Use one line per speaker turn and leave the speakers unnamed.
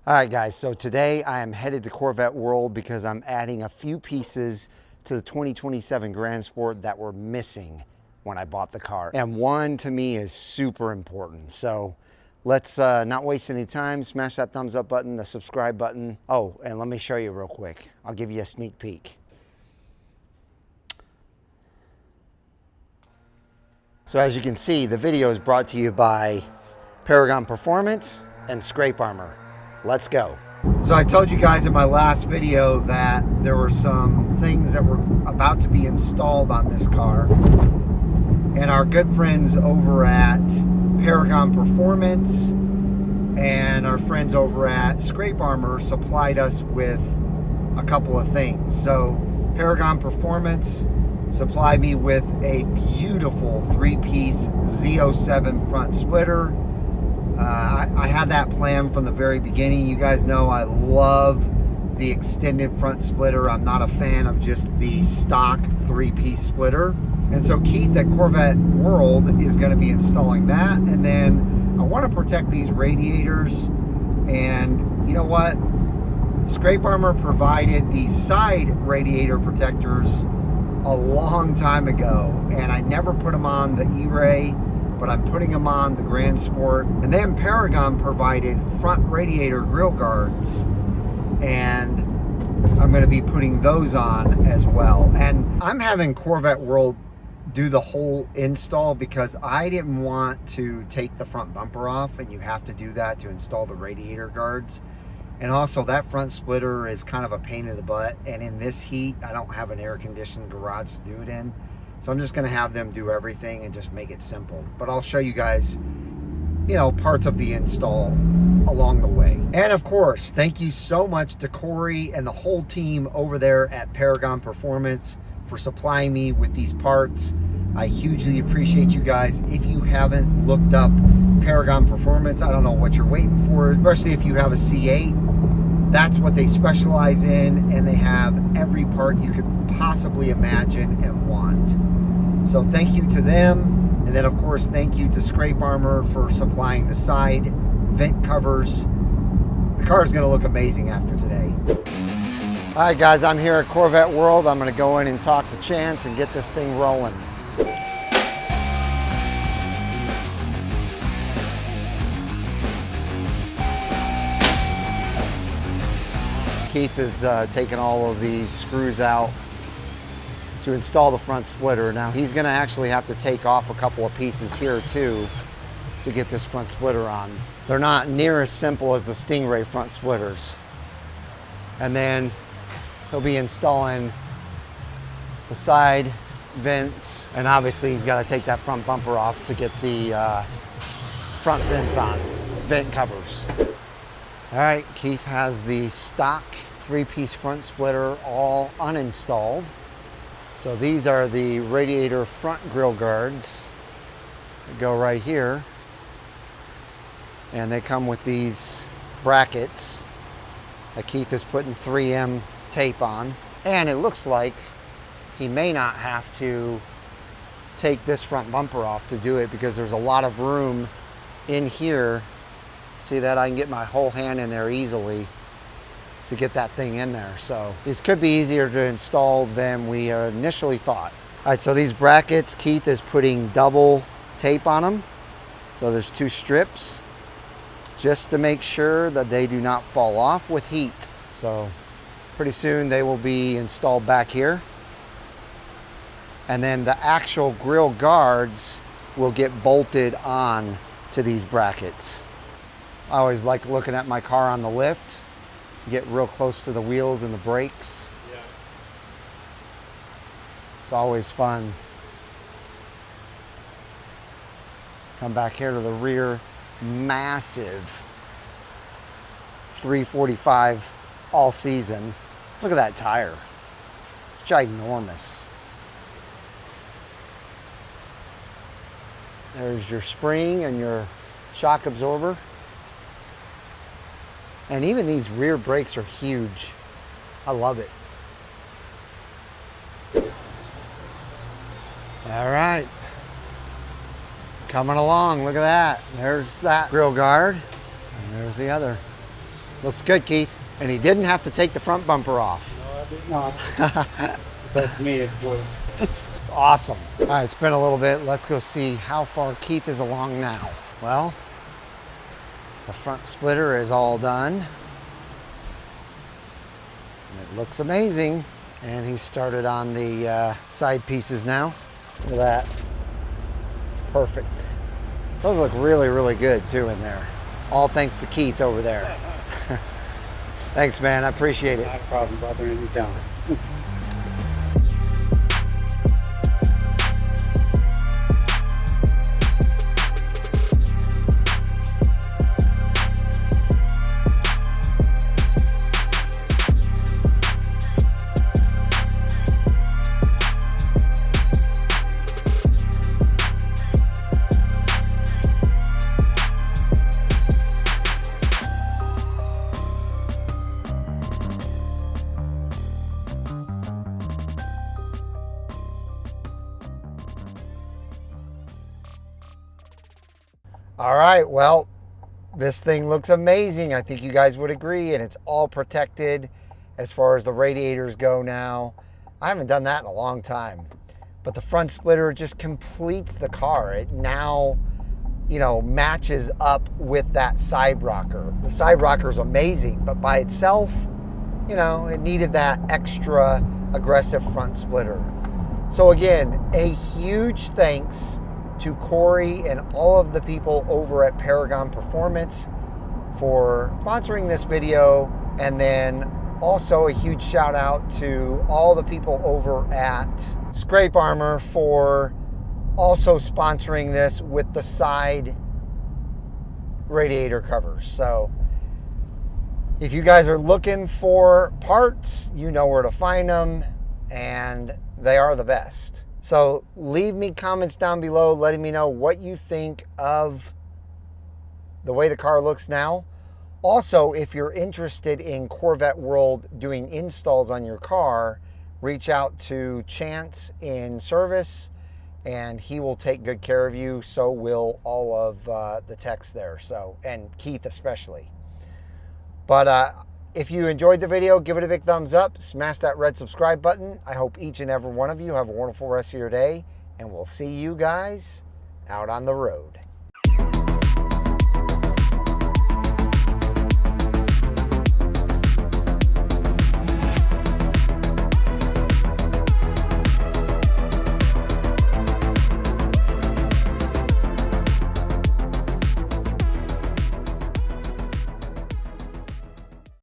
All right, guys, so today I am headed to Corvette World because I'm adding a few pieces to the 2027 Grand Sport that were missing when I bought the car. And one to me is super important. So let's not waste any time. Smash that thumbs up button, the subscribe button. Oh, and let me show you real quick. I'll give you a sneak peek. So as you can see, the video is brought to you by Paragon Performance and Scrape Armor. Let's go. So I told you guys in my last video that there were some things that were about to be installed on this car. And our good friends over at Paragon Performance and our friends over at Scrape Armor supplied us with a couple of things. So Paragon Performance supplied me with a beautiful 3-piece Z07 front splitter. I had that plan from the very beginning. You guys know I love the extended front splitter. I'm not a fan of just the stock 3-piece splitter. And so Keith at Corvette World is going to be installing that. And then I want to protect these radiators. And you know what? Scrape Armor provided these side radiator protectors a long time ago. And I never put them on the E-Ray, but I'm putting them on the Grand Sport. And then Paragon provided front radiator grill guards, and I'm going to be putting those on as well. And I'm having Corvette World do the whole install because I didn't want to take the front bumper off, and you have to do that to install the radiator guards. And also that front splitter is kind of a pain in the butt, and in this heat I don't have an air-conditioned garage to do it in. So I'm just going to have them do everything and just make it simple. But I'll show you guys, you know, parts of the install along the way. And of course, thank you so much to Corey and the whole team over there at Paragon Performance for supplying me with these parts. I hugely appreciate you guys. If you haven't looked up Paragon Performance, I don't know what you're waiting for, especially if you have a C8. That's what they specialize in, and they have every part you could possibly imagine and want. So thank you to them, and then of course thank you to Scrape Armor for supplying the side vent covers. The car is going to look amazing after today. All right, guys, I'm here at Corvette World. I'm going to go in and talk to Chance and get this thing rolling. Keith is taking all of these screws out to install the front splitter. Now he's going to actually have to take off a couple of pieces here too to get this front splitter on. They're not near as simple as the Stingray front splitters. And then he'll be installing the side vents, and obviously he's got to take that front bumper off to get the front vents on, vent covers. All right, Keith has the stock 3-piece front splitter all uninstalled. So these are the radiator front grill guards that go right here. And they come with these brackets that Keith is putting 3M tape on. And it looks like he may not have to take this front bumper off to do it because there's a lot of room in here. See that? I can get my whole hand in there easily to get that thing in there. So this could be easier to install than we initially thought. All right, so these brackets, Keith is putting double tape on them. So there's 2 strips just to make sure that they do not fall off with heat. So pretty soon they will be installed back here. And then the actual grill guards will get bolted on to these brackets. I always like looking at my car on the lift, get real close to the wheels and the brakes. Yeah. It's always fun. Come back here to the rear, massive 345 all season. Look at that tire. It's ginormous. There's your spring and your shock absorber. And even these rear brakes are huge. I love it. All right. It's coming along. Look at that. There's that grill guard. And there's the other. Looks good, Keith. And he didn't have to take the front bumper off.
No, I did not. That's me, it was.
It's awesome. All right, it's been a little bit. Let's go see how far Keith is along now. Well, the front splitter is all done. It looks amazing. And he started on the side pieces now. Look at that. Perfect. Those look really, really good too in there. All thanks to Keith over there. Thanks, man. I appreciate it.
Not a problem, brother. Anytime.
All right, well, this thing looks amazing. I think you guys would agree, and it's all protected as far as the radiators go now. I haven't done that in a long time, but the front splitter just completes the car. It now, you know, matches up with that side rocker. The side rocker is amazing, but by itself, you know, it needed that extra aggressive front splitter. So again, a huge thanks to Corey and all of the people over at Paragon Performance for sponsoring this video, and then also a huge shout out to all the people over at Scrape Armor for also sponsoring this with the side radiator covers. So if you guys are looking for parts, you know where to find them, and they are the best. So leave me comments down below letting me know what you think of the way the car looks now. Also, if you're interested in Corvette World doing installs on your car, reach out to Chance in service and he will take good care of you. So will all of the techs there, so, and Keith especially. But if you enjoyed the video, give it a big thumbs up, smash that red subscribe button. I hope each and every one of you have a wonderful rest of your day, and we'll see you guys out on the road.